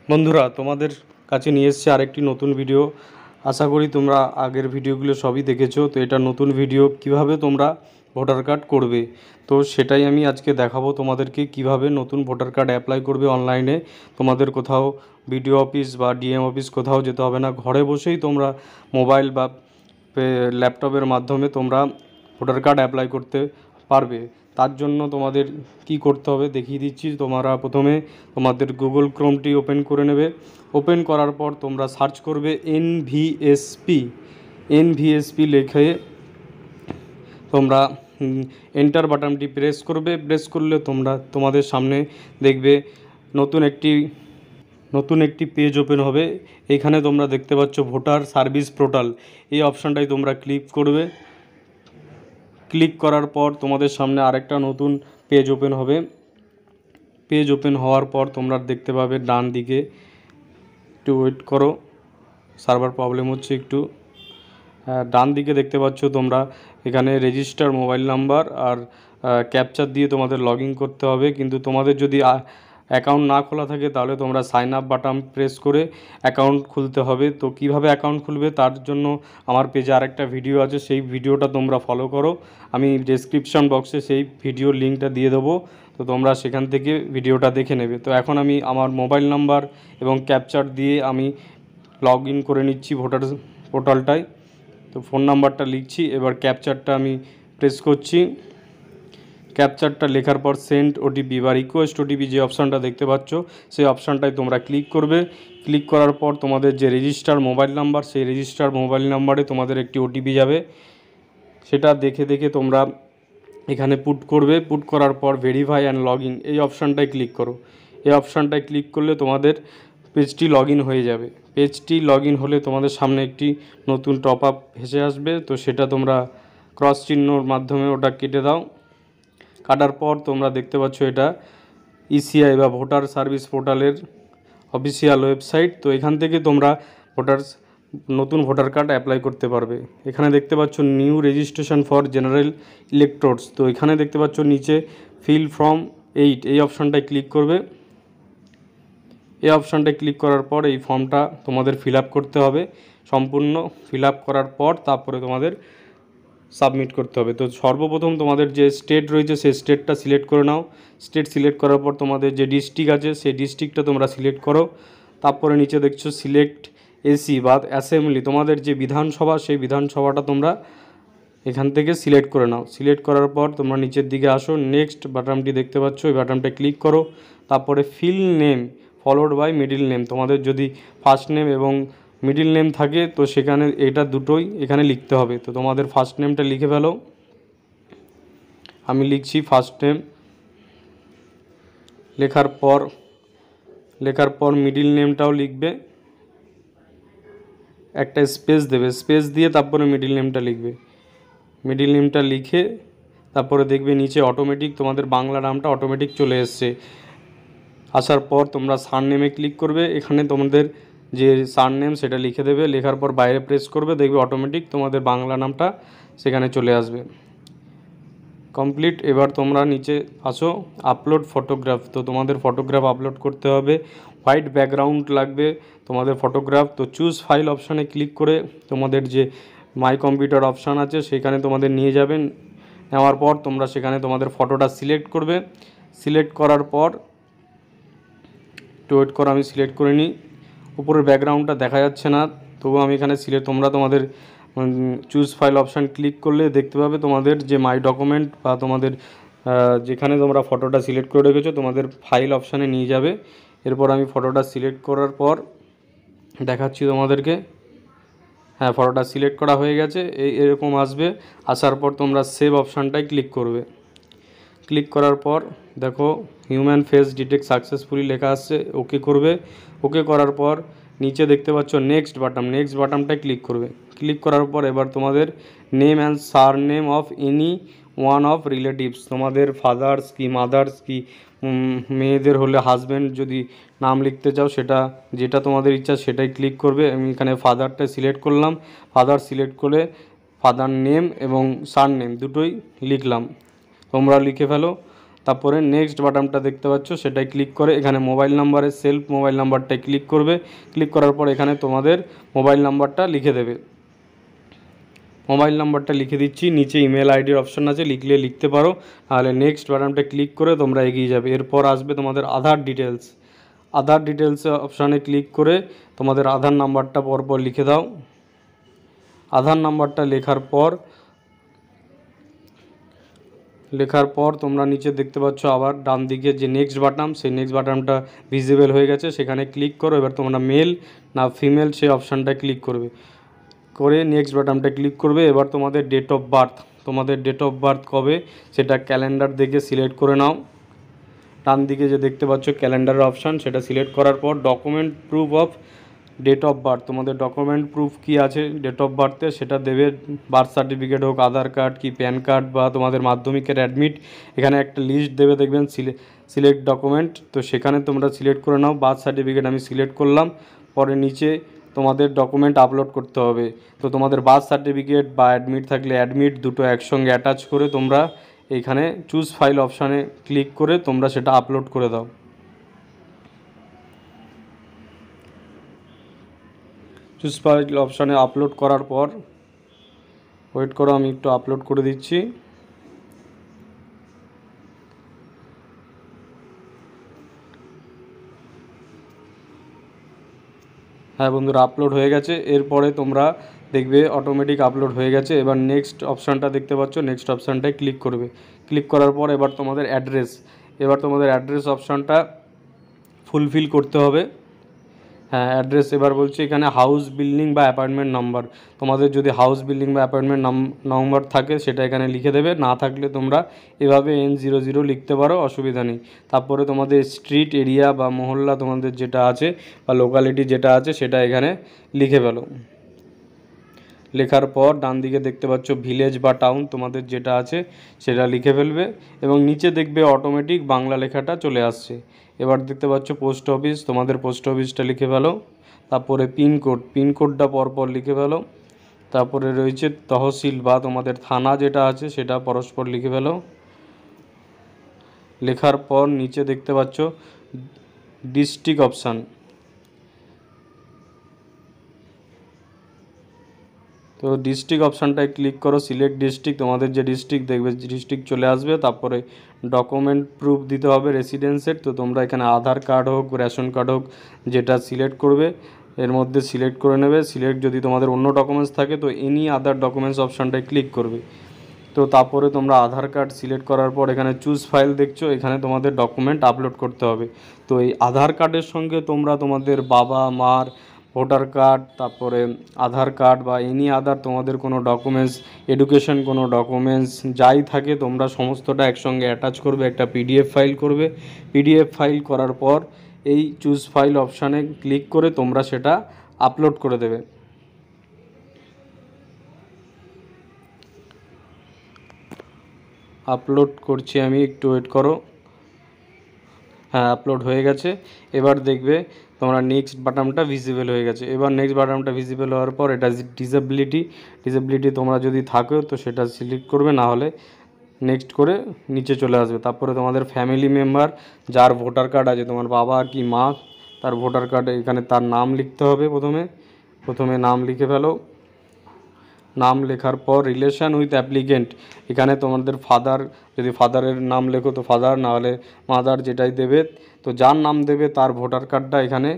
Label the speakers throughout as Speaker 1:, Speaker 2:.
Speaker 1: বন্ধুরা, তোমাদের কাছে নিয়ে এসেছি আরেকটি নতুন ভিডিও। আশা করি তোমরা আগের ভিডিওগুলো সবই দেখেছো। তো এটা নতুন ভিডিও, কিভাবে তোমরা ভোটার কার্ড করবে, তো সেটাই আমি আজকে দেখাবো তোমাদেরকে। কিভাবে নতুন ভোটার কার্ড অ্যাপ্লাই করবে অনলাইনে। তোমাদের কোথাও বিডিও অফিস বা ডিএম অফিস কোথাও যেতে হবে না, ঘরে বসেই তোমরা মোবাইল বা ল্যাপটপের মাধ্যমে তোমরা ভোটার কার্ড অ্যাপ্লাই করতে পারবে। তার জন্য তোমাদের কি করতে হবে দেখিয়ে দিচ্ছি। তোমরা প্রথমে তোমাদের গুগল ক্রোমটি ওপেন করে নেবে। ওপেন করার পর তোমরা সার্চ করবে এনভিএসপি লিখে তোমরা এন্টার বাটনটি প্রেস করবে। প্রেস করলে তোমাদের সামনে দেখবে নতুন একটি পেজ ওপেন হবে। এখানে তোমরা দেখতে পাচ্ছ ভোটার সার্ভিস পোর্টাল, এই অপশানটাই তোমরা ক্লিক করবে। ক্লিক করার পর তোমাদের সামনে আরেকটা নতুন পেজ ওপেন হবে। পেজ ওপেন হওয়ার পর তোমরা দেখতে পাবে ডান দিকে, একটু ওয়েট করো, সার্ভার প্রবলেম হচ্ছে একটু। ডান দিকে দেখতে পাচ্ছ তোমরা এখানে রেজিস্টার মোবাইল নাম্বার আর ক্যাপচার দিয়ে তোমাদের লগ ইন করতে হবে। কিন্তু তোমাদের যদি অ্যাকাউন্ট না খোলা থাকে তাহলে তোমরা সাইন আপ বাটন প্রেস করে অ্যাকাউন্ট খুলতে হবে। তো কিভাবে অ্যাকাউন্ট খুলবে তার জন্য আমার পেজে আরেকটা ভিডিও আছে, সেই ভিডিওটা তোমরা ফলো করো। আমি ডেসক্রিপশন বক্সে সেই ভিডিওর লিঙ্কটা দিয়ে দেবো, তো তোমরা সেখান থেকে ভিডিওটা দেখে নেবে। তো এখন আমি আমার মোবাইল নাম্বার এবং ক্যাপচার দিয়ে আমি লগ ইন করে নিচ্ছি ভোটার পোর্টালটায়। তো ফোন নাম্বারটা লিখছি, এবার ক্যাপচারটা আমি প্রেস করছি। ক্যাপচারটা লেখার পর সেন্ড ওটিপি বা রিকোয়েস্ট ওটিপি যে অপশানটা দেখতে পাচ্ছ সেই অপশানটায় তোমরা ক্লিক করবে। ক্লিক করার পর তোমাদের যে রেজিস্টার মোবাইল নাম্বার, সেই রেজিস্টার মোবাইল নাম্বারে তোমাদের একটি ওটিপি যাবে। সেটা দেখে তোমরা এখানে পুট করবে। পুট করার পর ভেরিফাই অ্যান্ড লগ ইন এই অপশানটায় ক্লিক করো। এই অপশানটায় ক্লিক করলে তোমাদের পেজটি লগ ইন হয়ে যাবে। পেজটি লগ ইন হলে তোমাদের সামনে একটি নতুন টপ আপ ভেসে আসবে। তো সেটা তোমরা ক্রস চিহ্নর মাধ্যমে ওটা কেটে দাও। কাটার পর তোমরা দেখতে পাচ্ছ এটা ইসিআই বা ভোটার সার্ভিস পোর্টালের অফিসিয়াল ওয়েবসাইট। তো এখান থেকে তোমরা নতুন ভোটার কার্ড অ্যাপ্লাই করতে পারবে। এখানে দেখতে পাচ্ছ new registration for general electors. তো এখানে দেখতে পাচ্ছ নিচে ফিল ফর্ম 8 এই অপশানটায় ক্লিক করবে। এই অপশানটায় ক্লিক করার পর এই ফর্মটা তোমাদের ফিল আপ করতে হবে। সম্পূর্ণ ফিল আপ করার পর তারপরে তোমাদের সাবমিট করতে হবে। তো সর্বপ্রথম তোমাদের যে স্টেট রয়েছে সেই স্টেটটা সিলেক্ট করে নাও। স্টেট সিলেক্ট করার পর তোমাদের যে ডিস্ট্রিক্ট আছে সেই ডিস্ট্রিক্টটা তোমরা সিলেক্ট করো। তারপরে নিচে দেখছো সিলেক্ট এসি বা অ্যাসেম্বলি, তোমাদের যে বিধানসভা সেই বিধানসভাটা তোমরা এখান থেকে সিলেক্ট করে নাও। সিলেক্ট করার পর তোমরা নিচের দিকে আসো, নেক্সট বাটনটি দেখতে পাচ্ছ, এই বাটনটা ক্লিক করো। তারপরে fill name followed by middle name, তোমাদের যদি ফার্স্ট নেম এবং মিডিল নেম থাকে তো সেখানে এটা দুটোই এখানে লিখতে হবে। তো তোমাদের ফার্স্ট নেমটা লিখে ফেলো। আমি লিখছি ফার্স্ট নেম। লেখার পর মিডিল নেমটাও লিখবে, একটা স্পেস দেবে, স্পেস দিয়ে তারপরে মিডিল নেমটা লিখবে। মিডিল নেমটা লিখে তারপরে দেখবে নিচে অটোমেটিক তোমাদের বাংলা নামটা অটোমেটিক চলে এসছে। আসার পর তোমরা সারনেমে ক্লিক করবে। এখানে তোমাদের যে সারনেম সেটা লিখে দেবে। লেখার পর বাইরে প্রেস করবে, দেখবে অটোমেটিক তোমাদের বাংলা নামটা সেখানে চলে আসবে। কমপ্লিট। এবার তোমরা নিচে আসো, আপলোড ফটোগ্রাফ। তো তোমাদের ফটোগ্রাফ আপলোড করতে হবে, হোয়াইট ব্যাকগ্রাউন্ড লাগবে তোমাদের ফটোগ্রাফ। তো চুজ ফাইল অপশানে ক্লিক করে তোমাদের যে মাই কম্পিউটার অপশান আছে সেখানে তোমাদের নিয়ে যাবেন। নেওয়ার পর তোমরা সেখানে তোমাদের ফটোটা সিলেক্ট করবে। সিলেক্ট করার পর একটু ওয়েট করো, আমি সিলেক্ট করে নিই। উপরের ব্যাকগ্রাউন্ডটা দেখা যাচ্ছে না, তবুও আমি এখানে তোমরা তোমাদের চুজ ফাইল অপশান ক্লিক করলে দেখতে পাবে তোমাদের যে মাই ডকুমেন্ট বা তোমাদের যেখানে তোমরা ফটোটা সিলেক্ট করে রেখেছো তোমাদের ফাইল অপশানে নিয়ে যাবে। এরপর আমি ফটোটা সিলেক্ট করার পর দেখাচ্ছি তোমাদেরকে। হ্যাঁ, ফটোটা সিলেক্ট করা হয়ে গেছে, এরকম আসবে। আসার পর তোমরা সেভ অপশানটায় ক্লিক করবে। ক্লিক করার পর দেখো হিউম্যান ফেস ডিটেক্ট সাকসেসফুলি লেখা আসছে, ওকে করবে। ওকে করার পর নিচে দেখতে পাচ্ছ নেক্সট বাটনটায় ক্লিক করবে। ক্লিক করার পর এবার তোমাদের name and surname of any one of relatives, তোমাদের ফাদার্স কি মাদার্স কি, মেয়েদের হলে হাজব্যান্ড যদি নাম লিখতে চাও সেটা যেটা তোমাদের ইচ্ছা সেটাই ক্লিক করবে। আমি এখানে ফাদারটা সিলেক্ট করলাম। ফাদার সিলেক্ট করে ফাদার নেম এবং সারনেম দুটোই লিখলাম, তোমরা লিখে ফেলো। তারপরে নেক্সট বাটনটা দেখতে পাচ্ছ, সেটাই ক্লিক করে এখানে মোবাইল নাম্বারে সেলফ মোবাইল নাম্বারটায় ক্লিক করবে। ক্লিক করার পর এখানে তোমাদের মোবাইল নাম্বারটা লিখে দেবে। মোবাইল নাম্বারটা লিখে দিচ্ছি, নিচে ইমেল আইডির অপশান আছে, লিখলে লিখতে পারো, তাহলে নেক্সট বাটনটা ক্লিক করে তোমরা এগিয়ে যাবে। এরপর আসবে তোমাদের আধার ডিটেলস। আধার ডিটেলস অপশানে ক্লিক করে তোমাদের আধার নাম্বারটা পরপর লিখে দাও। আধার নাম্বারটা লেখার পর তোমরা নিচে দেখতে পাচ্ছ আবার ডান দিকে যে নেক্সট বাটন, সেই নেক্সট বাটনটা ভিজিবল হয়ে গেছে, সেখানে ক্লিক করো। এবার তোমরা মেল না ফিমেল সেই অপশানটা ক্লিক করবে, করে নেক্সট বাটনটা ক্লিক করবে। এবার তোমাদের ডেট অফ বার্থ কবে সেটা ক্যালেন্ডার দেখে সিলেক্ট করে নাও। ডান দিকে যে দেখতে পাচ্ছ ক্যালেন্ডারের অপশান, সেটা সিলেক্ট করার পর document proof of date of birth, তোমাদের ডকুমেন্ট প্রুফ কী আছে ডেট অফ বার্থে সেটা দেবে। বার্থ সার্টিফিকেট হোক, আধার কার্ড কি প্যান কার্ড বা তোমাদের মাধ্যমিকের অ্যাডমিট, এখানে একটা লিস্ট দেবে, দেখবেন সিলেক্ট ডকুমেন্ট, তো সেখানে তোমরা সিলেক্ট করে নাও। বার্থ সার্টিফিকেট আমি সিলেক্ট করলাম। পরে নিচে তোমাদের ডকুমেন্ট আপলোড করতে হবে, তো তোমাদের বার্থ সার্টিফিকেট বা অ্যাডমিট থাকলে অ্যাডমিট দুটো একসঙ্গে অ্যাটাচ করে তোমরা এইখানে চুজ ফাইল অপশানে ক্লিক করে তোমরা সেটা আপলোড করে দাও। চুজ ফাইল অপশানে আপলোড করার পর ওয়েট করো, আমি একটু আপলোড করে দিচ্ছি। হ্যাঁ বন্ধুরা, আপলোড হয়ে গেছে। এরপরে তোমরা দেখবে অটোমেটিক আপলোড হয়ে গেছে। এবার নেক্সট অপশানটা দেখতে পাচ্ছ, নেক্সট অপশানটায় ক্লিক করবে। ক্লিক করার পর এবার তোমাদের অ্যাড্রেস অপশানটা ফুলফিল করতে হবে। হ্যাঁ, অ্যাড্রেস এবার বলছি এখানে হাউস বিল্ডিং বা অ্যাপার্টমেন্ট নাম্বার, তোমাদের যদি হাউস বিল্ডিং বা অ্যাপার্টমেন্ট নাম্বার থাকে সেটা এখানে লিখে দেবে, না থাকলে তোমরা এভাবে N00 লিখতে পারো, অসুবিধা নেই। তারপরে তোমাদের স্ট্রিট এরিয়া বা মহল্লা তোমাদের যেটা আছে বা লোকালিটি যেটা আছে সেটা এখানে লিখে ফেলো। লেখার পর ডান দিকে দেখতে পাচ্ছ ভিলেজ বা টাউন তোমাদের যেটা আছে সেটা লিখে ফেলবে, এবং নিচে দেখবে অটোমেটিক বাংলা লেখাটা চলে আসছে। এবার দেখতে পাচ্ছ পোস্ট অফিস, তোমাদের পোস্ট অফিসটা লিখে ফেলো। তারপরে পিনকোডটা পরপর লিখে ফেলো। তারপরে রয়েছে তহসিল বা তোমাদের থানা যেটা আছে সেটা পরস্পর লিখে ফেলো। লেখার পর নিচে দেখতে পাচ্ছ ডিস্ট্রিক্ট অপশান, তো ডিস্ট্রিক্ট অপশানটায় ক্লিক করো, সিলেক্ট ডিস্ট্রিক্ট, তোমাদের যে ডিস্ট্রিক্ট দেখবে ডিস্ট্রিক্ট চলে আসবে। তারপরে ডকুমেন্ট প্রুফ দিতে হবে রেসিডেন্সের, তো তোমরা এখানে আধার কার্ড হোক রেশন কার্ড হোক যেটা সিলেক্ট করবে এর মধ্যে সিলেক্ট করে নেবে। সিলেক্ট যদি তোমাদের অন্য ডকুমেন্টস থাকে তো এনি আদার ডকুমেন্টস অপশানটায় ক্লিক করবে। তো তারপরে তোমরা আধার কার্ড সিলেক্ট করার পর এখানে চুজ ফাইল দেখছো, এখানে তোমাদের ডকুমেন্ট আপলোড করতে হবে। তো এই আধার কার্ডের সঙ্গে তোমরা তোমাদের বাবা মার ভোটার কার্ড, তারপরে আধার কার্ড বা এনি আদার তোমাদের কোনো ডকুমেন্টস, এডুকেশন কোনো ডকুমেন্টস যাই থাকে তোমরা সমস্তটা একসঙ্গে অ্যাটাচ করবে, একটা পিডিএফ ফাইল করবে। পিডিএফ ফাইল করার পর এই চুজ ফাইল অপশানে ক্লিক করে তোমরা সেটা আপলোড করে দেবে। আপলোড করছি আমি, একটু ওয়েট করো। হ্যাঁ, আপলোড হয়ে গেছে। এবার দেখবে তোমরা নেক্সট বাটনটা ভিজিবল হয়ে গেছে। এবার নেক্সট বাটনটা ভিজিবল হওয়ার পর এটা ডিসেবিলিটি তোমরা যদি থাকো তো সেটা সিলেক্ট করবে, না হলে নেক্সট করে নিচে চলে আসবে। তারপরে তোমাদের ফ্যামিলি মেম্বার যার ভোটার কার্ড আছে, তোমার বাবা কি মা, তার ভোটার কার্ডে এখানে তার নাম লিখতে হবে। প্রথমে নাম লিখে ফেলো। নাম লেখার পর রিলেশন উইথ অ্যাপ্লিকেন্ট, এখানে তোমাদের ফাদার, যদি ফাদারের নাম লেখো তো ফাদার, না হলে মাদার যেটাই দেবে, তো যার নাম দেবে তার ভোটার কার্ডটা এখানে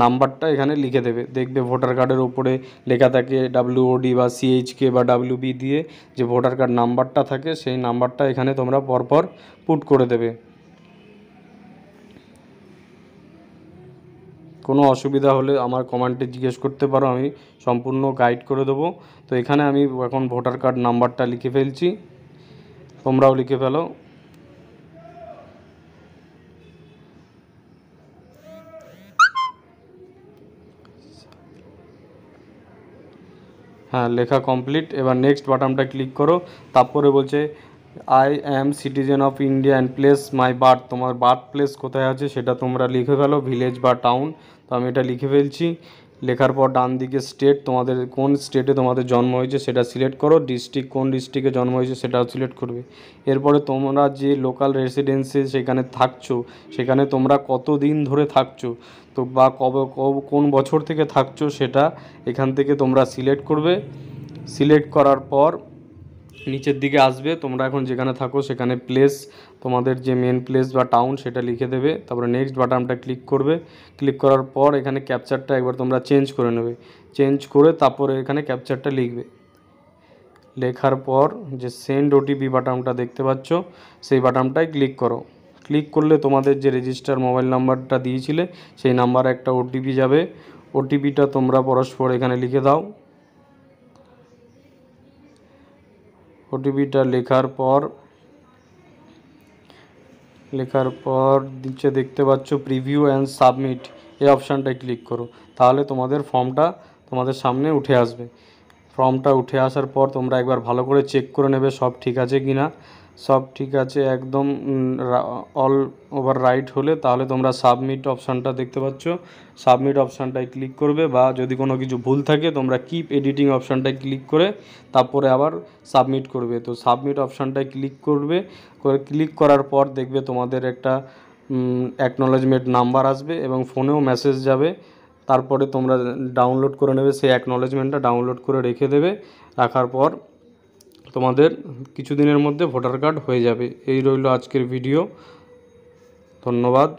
Speaker 1: নাম্বারটা এখানে লিখে দেবে। দেখবে ভোটার কার্ডের উপরে লেখা থাকে WOD বা CHK বা WB দিয়ে যে ভোটার কার্ড নাম্বারটা থাকে, সেই নাম্বারটা এখানে তোমরা পরপর পুট করে দেবে। কোনো অসুবিধা হলে আমার কমেন্টে জিজ্ঞেস করতে পারো, আমি সম্পূর্ণ গাইড করে দেবো। তো এখানে আমি এখন ভোটার কার্ড নাম্বারটা লিখে ফেলছি, তোমরাও লিখে ফেলো। হ্যাঁ, লেখা কমপ্লিট। এবার নেক্সট বাটনটা ক্লিক করো। তারপরে বলছে I am citizen of India and place my birth, তোমার বার্থ প্লেস কোথায় আছে সেটা তোমরা লিখে ফেলো, ভিলেজ বা টাউন। তো আমি এটা লিখে ফেলছি। লেখার পর ডান দিকে স্টেট, তোমাদের কোন স্টেটে তোমাদের জন্ম হয়েছে সেটা সিলেক্ট করো। ডিস্ট্রিক্ট, কোন ডিস্ট্রিক্টে জন্ম হয়েছে সেটাও সিলেক্ট করবে। এরপরে তোমরা যে লোকাল রেসিডেন্সি সেখানে থাকছো, সেখানে তোমরা কত দিন ধরে থাকছো, তো বা কোন বছর থেকে থাকছো সেটা এখান থেকে তোমরা সিলেক্ট করবে। সিলেক্ট করার পর নিচের দিকে আসবে, তোমরা এখন যেখানে থাকো সেখানে প্লেস, তোমাদের যে মেন প্লেস বা টাউন সেটা লিখে দেবে। তারপরে নেক্সট বাটনটা ক্লিক করবে। ক্লিক করার পর এখানে ক্যাপচারটা একবার তোমরা চেঞ্জ করে নেবে। চেঞ্জ করে তারপরে এখানে ক্যাপচারটা লিখবে। লেখার পর যে সেন্ড ওটিপি বাটনটা দেখতে পাচ্ছ, সেই বাটনটায় ক্লিক করো। ক্লিক করলে তোমাদের যে রেজিস্টার মোবাইল নাম্বারটা দিয়েছিলে সেই নাম্বারে একটা ওটিপি যাবে। ওটিপিটা তোমরা পরস্পর এখানে লিখে দাও। ওটিপিটা লেখার পর নিচে দেখতে পাচ্ছ প্রিভিউ অ্যান্ড সাবমিট, এই অপশানটায় ক্লিক করো। তাহলে তোমাদের ফর্মটা তোমাদের সামনে উঠে আসবে। ফর্মটা উঠে আসার পর তোমরা একবার ভালো করে চেক করে নেবে সব ঠিক আছে কি না। সব ঠিক আছে, একদম অল ওভার রাইট হলে তাহলে তোমরা সাবমিট অপশানটা দেখতে পাচ্ছ, সাবমিট অপশানটায় ক্লিক করবে। বা যদি কোনো কিছু ভুল থাকে তোমরা কিপ এডিটিং অপশানটায় ক্লিক করে তারপরে আবার সাবমিট করবে। তো সাবমিট অপশানটায় ক্লিক করবে, ক্লিক করার পর দেখবে তোমাদের একটা অ্যাকনলেজমেন্ট নাম্বার আসবে এবং ফোনেও মেসেজ যাবে। তারপরে তোমরা ডাউনলোড করে নেবে, সেই অ্যাকনলেজমেন্টটা ডাউনলোড করে রেখে দেবে। রাখার পর তোমাদের কিছুদিনের মধ্যে ভোটার কার্ড হয়ে যাবে। এই রইল আজকের ভিডিও। ধন্যবাদ।